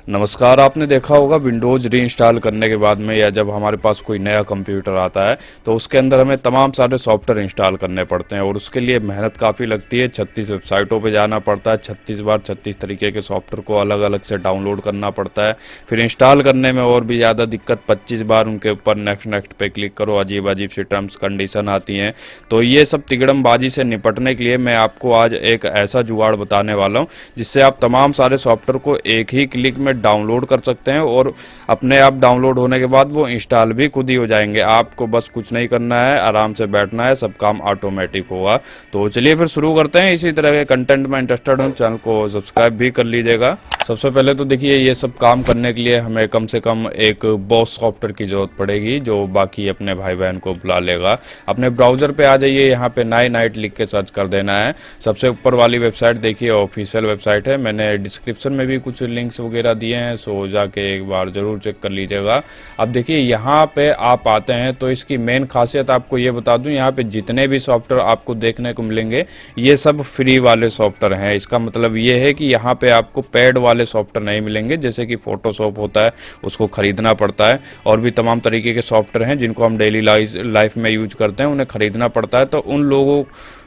नमस्कार। आपने देखा होगा विंडोज़ रीइंस्टॉल करने के बाद में या जब हमारे पास कोई नया कंप्यूटर आता है तो उसके अंदर हमें तमाम सारे सॉफ्टवेयर इंस्टॉल करने पड़ते हैं और उसके लिए मेहनत काफ़ी लगती है। 36 वेबसाइटों पे जाना पड़ता है, 36 बार 36 तरीके के सॉफ्टवेयर को अलग अलग से डाउनलोड करना पड़ता है। फिर इंस्टॉल करने में और भी ज़्यादा दिक्कत, 25 बार उनके ऊपर नेक्स्ट नेक्स्ट पे क्लिक करो, अजीब अजीब सी टर्म्स कंडीशन आती हैं। तो ये सब तिगड़मबाजी से निपटने के लिए मैं आपको आज एक ऐसा जुगाड़ बताने वाला हूँ जिससे आप तमाम सारे सॉफ्टवेयर को एक ही क्लिक में डाउनलोड कर सकते हैं और अपने आप डाउनलोड होने के बाद वो इंस्टॉल भी खुद ही हो जाएंगे। आपको बस कुछ नहीं करना है, आराम से बैठना है, सब काम ऑटोमेटिक होगा। तो चलिए फिर शुरू करते हैं। इसी तरह के कंटेंट में इंटरेस्टेड हूँ, चैनल को सब्सक्राइब भी कर लीजिएगा। सबसे पहले तो देखिए, ये सब काम करने के लिए हमें कम से कम एक बॉस सॉफ्टवेयर की ज़रूरत पड़ेगी जो बाकी अपने भाई बहन को बुला लेगा। अपने ब्राउज़र पे आ जाइए, यहाँ पे नाइट लिख के सर्च कर देना है। सबसे ऊपर वाली वेबसाइट देखिए ऑफिशियल वेबसाइट है, मैंने डिस्क्रिप्शन में भी कुछ लिंक्स वगैरह दिए हैं, सो जाके एक बार ज़रूर चेक कर लीजिएगा। अब देखिए यहाँ पे आप आते हैं तो इसकी मेन खासियत आपको ये बता दूँ, यहाँ पे जितने भी सॉफ्टवेयर आपको देखने को मिलेंगे ये सब फ्री वाले सॉफ्टवेयर हैं। इसका मतलब ये है कि यहाँ पे आपको पेड वाले सॉफ्टवेयर नहीं मिलेंगे, जैसे कि फोटोशॉप होता है उसको खरीदना पड़ता है, और भी तमाम तरीके के सॉफ्टवेयर हैं जिनको हम डेली लाइफ में यूज करते हैं, उन्हें खरीदना पड़ता है। तो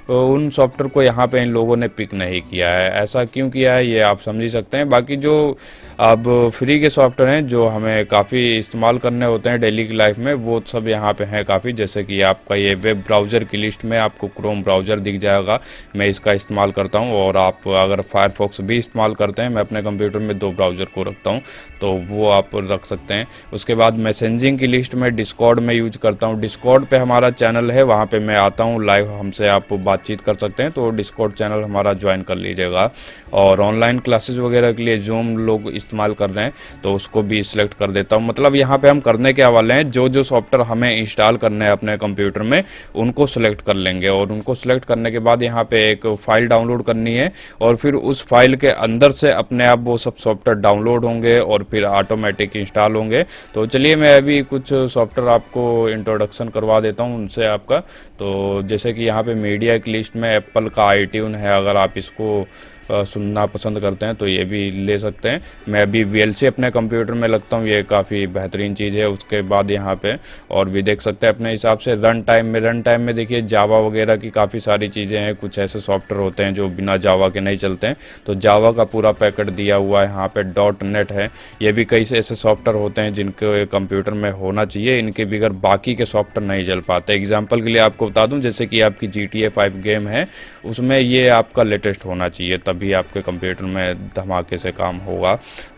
उन सॉफ्टवेयर को यहाँ पे इन लोगों ने पिक नहीं किया है। ऐसा क्यों किया है ये आप समझ ही सकते हैं। बाकी जो अब फ्री के सॉफ्टवेयर हैं जो हमें काफ़ी इस्तेमाल करने होते हैं डेली की लाइफ में, वो सब यहाँ पे हैं काफ़ी। जैसे कि आपका ये वेब ब्राउज़र की लिस्ट में आपको क्रोम ब्राउज़र दिख जाएगा, मैं इसका इस्तेमाल करता हूँ। और आप अगर फायरफॉक्स भी इस्तेमाल करते हैं, मैं अपने कंप्यूटर में 2 ब्राउज़र को रखता हूँ, तो वो आप रख सकते हैं। उसके बाद मैसेजिंग की लिस्ट में डिस्कॉर्ड में यूज करता हूँ। डिस्कॉर्ड पे हमारा चैनल है, वहाँ पे मैं आता हूँ लाइव, हमसे आप बातचीत कर सकते हैं, तो डिस्कॉर्ड चैनल हमारा ज्वाइन कर लीजिएगा। और ऑनलाइन क्लासेस वगैरह के लिए जूम लोग इस्तेमाल कर रहे हैं तो उसको भी सिलेक्ट कर देता हूँ। मतलब यहाँ पे हम करने के वाले हैं, जो जो सॉफ्टवेयर हमें इंस्टॉल करने हैं अपने कंप्यूटर में उनको सिलेक्ट कर लेंगे, और उनको सिलेक्ट करने के बाद यहाँ पे एक फ़ाइल डाउनलोड करनी है, और फिर उस फाइल के अंदर से अपने आप वो सब सॉफ्टवेयर डाउनलोड होंगे और फिर ऑटोमेटिक इंस्टॉल होंगे। तो चलिए मैं अभी कुछ सॉफ्टवेयर आपको इंट्रोडक्शन करवा देता हूँ उनसे आपका। तो जैसे कि यहाँ पे मीडिया की लिस्ट में एप्पल का आईट्यून है, अगर आप इसको सुनना पसंद करते हैं तो ये भी ले सकते हैं। मैं अभी VLC अपने कंप्यूटर में लगता हूँ, ये काफ़ी बेहतरीन चीज़ है। उसके बाद यहाँ पे और भी देख सकते हैं अपने हिसाब से। रन टाइम में देखिए जावा वगैरह की काफ़ी सारी चीज़ें हैं। कुछ ऐसे सॉफ्टवेयर होते हैं जो बिना जावा के नहीं चलते हैं, तो जावा का पूरा पैकेट दिया हुआ है। यहाँ पे .NET है, ये भी कई ऐसे सॉफ्टवेयर होते हैं जिनके कंप्यूटर में होना चाहिए, इनके बगैर बाकी के सॉफ्टवेयर नहीं चल पाते। एग्जाम्पल के लिए आपको बता दूँ, जैसे कि आपकी GTA 5 गेम है, उसमें ये आपका लेटेस्ट होना चाहिए, भी आपके कंप्यूटर में धमाके से काम होगा।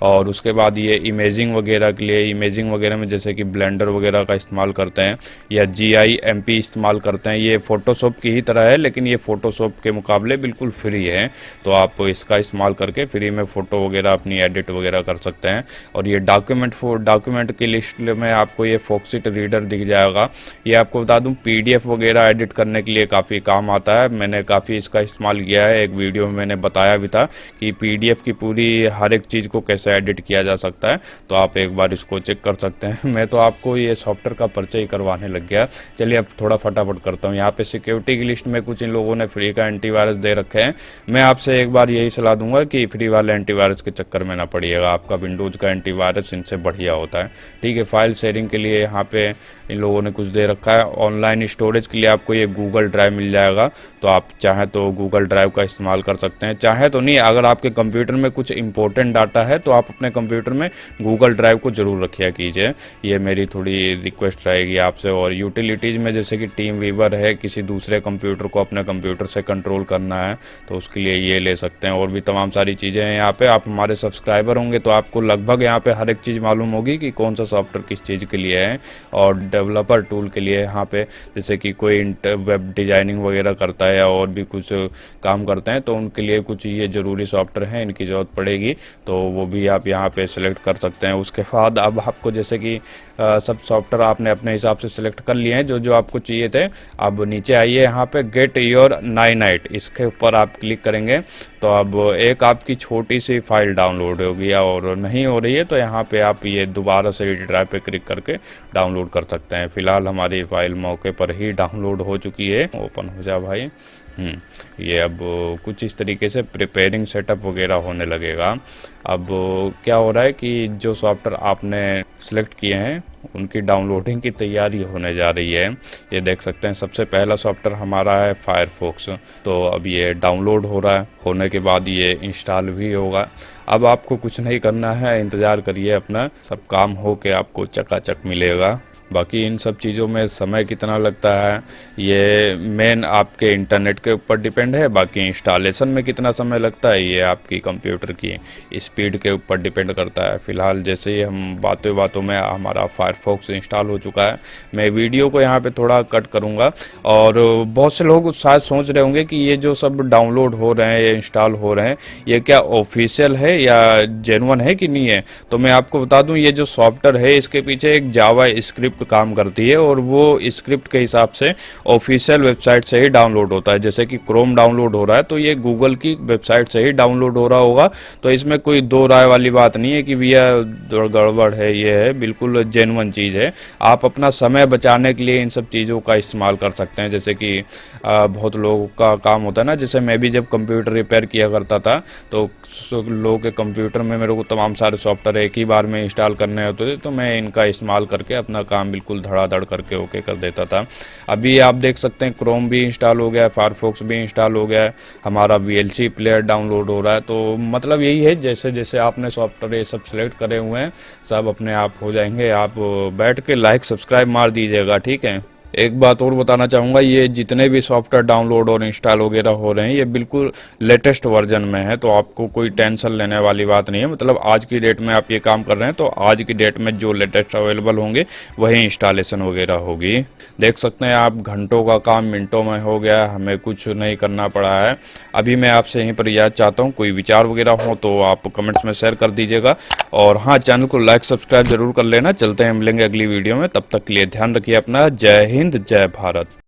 और उसके बाद ये इमेजिंग वगैरह के लिए, इमेजिंग वगैरह में जैसे कि ब्लेंडर वगैरह का इस्तेमाल करते हैं या GIMP इस्तेमाल करते हैं। ये फोटोशॉप की ही तरह है, लेकिन ये फोटोशॉप के मुकाबले बिल्कुल फ्री है, तो आप इसका इस्तेमाल करके फ्री में फ़ोटो वगैरह अपनी एडिट वगैरह कर सकते हैं। और ये डॉक्यूमेंट की लिस्ट में आपको ये फोक्सिट रीडर दिख जाएगा। ये आपको बता दूं PDF वगैरह एडिट करने के लिए काफ़ी काम आता है, मैंने काफ़ी इसका इस्तेमाल किया है। एक वीडियो में मैंने बताया भी था कि PDF की पूरी हर एक चीज़ को कैसे एडिट किया जा सकता है, तो आप एक बार इसको चेक कर सकते हैं। मैं तो आपको ये सॉफ्टवेयर का परिचय करवाने लग गया, चलिए अब थोड़ा फटाफट करता हूँ। यहाँ पे सिक्योरिटी की लिस्ट में कुछ इन लोगों ने फ्री का एंटीवायरस दे रखे हैं। मैं आपसे एक बार यही सलाह दूंगा कि फ्री वाले एंटीवायरस के चक्कर में ना पड़िएगा, आपका विंडोज़ का एंटीवायरस इनसे बढ़िया होता है। ठीक है, फाइल शेयरिंग के लिए यहाँ पे इन लोगों ने कुछ दे रखा है। ऑनलाइन स्टोरेज के लिए आपको ये गूगल ड्राइव मिल जाएगा, तो आप चाहें तो गूगल ड्राइव का इस्तेमाल कर सकते हैं, चाहे तो नहीं। अगर आपके कंप्यूटर में कुछ इंपॉर्टेंट डाटा है तो आप अपने कंप्यूटर में गूगल ड्राइव को ज़रूर रखिया कीजिए, ये मेरी थोड़ी रिक्वेस्ट रहेगी आपसे। और यूटिलिटीज़ में जैसे कि टीम वीवर है, किसी दूसरे कंप्यूटर को अपने कंप्यूटर से कंट्रोल करना है तो उसके लिए ये ले सकते हैं। और भी तमाम सारी चीज़ें हैं यहाँ पे। आप हमारे सब्सक्राइबर होंगे तो आपको लगभग यहाँ पे हर एक चीज़ मालूम होगी कि कौन सा सॉफ्टवेयर किस चीज़ के लिए है। और डेवलपर टूल के लिए यहाँ पे जैसे कि कोई वेब डिज़ाइनिंग वगैरह करता है या और भी कुछ काम करते हैं, तो उनके लिए कुछ ये ज़रूरी सॉफ्टवेयर हैं, इनकी ज़रूरत पड़ेगी, तो वो भी आप यहाँ पे सिलेक्ट कर सकते हैं। उसके बाद अब आपको जैसे कि सब सॉफ्टवेयर आपने अपने हिसाब से सिलेक्ट कर लिए हैं जो जो आपको चाहिए थे। अब नीचे आइए, यहाँ पे गेट योर नाइट, इसके ऊपर आप क्लिक करेंगे तो अब एक आपकी छोटी सी फाइल डाउनलोड होगी, और नहीं हो रही है तो यहाँ पे आप ये दोबारा से ड्राइव पे क्लिक करके डाउनलोड कर सकते हैं। फिलहाल हमारी फाइल मौके पर ही डाउनलोड हो चुकी है। ओपन हो जा भाई, ये अब कुछ इस तरीके से प्रिपेयरिंग सेटअप वगैरह होने लगेगा। अब क्या हो रहा है कि जो सॉफ्टवेयर आपने सेलेक्ट किए हैं उनकी डाउनलोडिंग की तैयारी होने जा रही है। ये देख सकते हैं सबसे पहला सॉफ्टवेयर हमारा है फायरफॉक्स। तो अब ये डाउनलोड हो रहा है, होने के बाद ये इंस्टॉल भी होगा। अब आपको कुछ नहीं करना है, इंतज़ार करिए अपना, सब काम हो के आपको चकाचक मिलेगा। बाकी इन सब चीज़ों में समय कितना लगता है ये मेन आपके इंटरनेट के ऊपर डिपेंड है। बाकी इंस्टॉलेशन में कितना समय लगता है ये आपकी कंप्यूटर की स्पीड के ऊपर डिपेंड करता है। फ़िलहाल जैसे ही हम बातों बातों में हमारा फायरफॉक्स इंस्टॉल हो चुका है। मैं वीडियो को यहाँ पे थोड़ा कट करूँगा। और बहुत से लोग शायद सोच रहे होंगे कि ये जो सब डाउनलोड हो रहे हैं या इंस्टॉल हो रहे हैं ये क्या ऑफिशियल है या जेन्युइन है कि नहीं है। तो मैं आपको बता दूं ये जो सॉफ्टवेयर है इसके पीछे एक जावा स्क्रिप्ट काम करती है और वो स्क्रिप्ट के हिसाब से ऑफिशियल वेबसाइट से ही डाउनलोड होता है। जैसे कि क्रोम डाउनलोड हो रहा है तो ये गूगल की वेबसाइट से ही डाउनलोड हो रहा होगा। तो इसमें कोई दो राय वाली बात नहीं है कि भैया गड़बड़ है, ये है बिल्कुल जेन्युइन चीज़ है। आप अपना समय बचाने के लिए इन सब चीज़ों का इस्तेमाल कर सकते हैं। जैसे कि बहुत लोगों का काम होता है ना, जैसे मैं भी जब कंप्यूटर रिपेयर किया करता था तो लोगों के कंप्यूटर में मेरे को तमाम सारे सॉफ्टवेयर एक ही बार में इंस्टॉल करने होते थे, तो मैं इनका इस्तेमाल करके अपना काम बिल्कुल धड़ाधड़ करके ओके कर देता था। अभी आप देख सकते हैं क्रोम भी इंस्टॉल हो गया है, फायरफॉक्स भी इंस्टॉल हो गया है, हमारा VLC प्लेयर डाउनलोड हो रहा है। तो मतलब यही है, जैसे जैसे आपने सॉफ्टवेयर ये सब सेलेक्ट करे हुए हैं सब अपने आप हो जाएंगे। आप बैठ के लाइक सब्सक्राइब मार दीजिएगा, ठीक है। एक बात और बताना चाहूँगा, ये जितने भी सॉफ्टवेयर डाउनलोड और इंस्टॉल वगैरह हो रहे हैं ये बिल्कुल लेटेस्ट वर्जन में है, तो आपको कोई टेंशन लेने वाली बात नहीं है। मतलब आज की डेट में आप ये काम कर रहे हैं तो आज की डेट में जो लेटेस्ट अवेलेबल होंगे वही इंस्टॉलेशन वगैरह होगी। देख सकते हैं आप, घंटों का काम मिनटों में हो गया, हमें कुछ नहीं करना पड़ा है। अभी मैं आपसे यहीं पर याद चाहता हूँ, कोई विचार वगैरह हो तो आप कमेंट्स में शेयर कर दीजिएगा। और हाँ, चैनल को लाइक सब्सक्राइब जरूर कर लेना। चलते हैं, मिलेंगे अगली वीडियो में, तब तक के लिए ध्यान रखिए अपना। जय हिंद, जय भारत।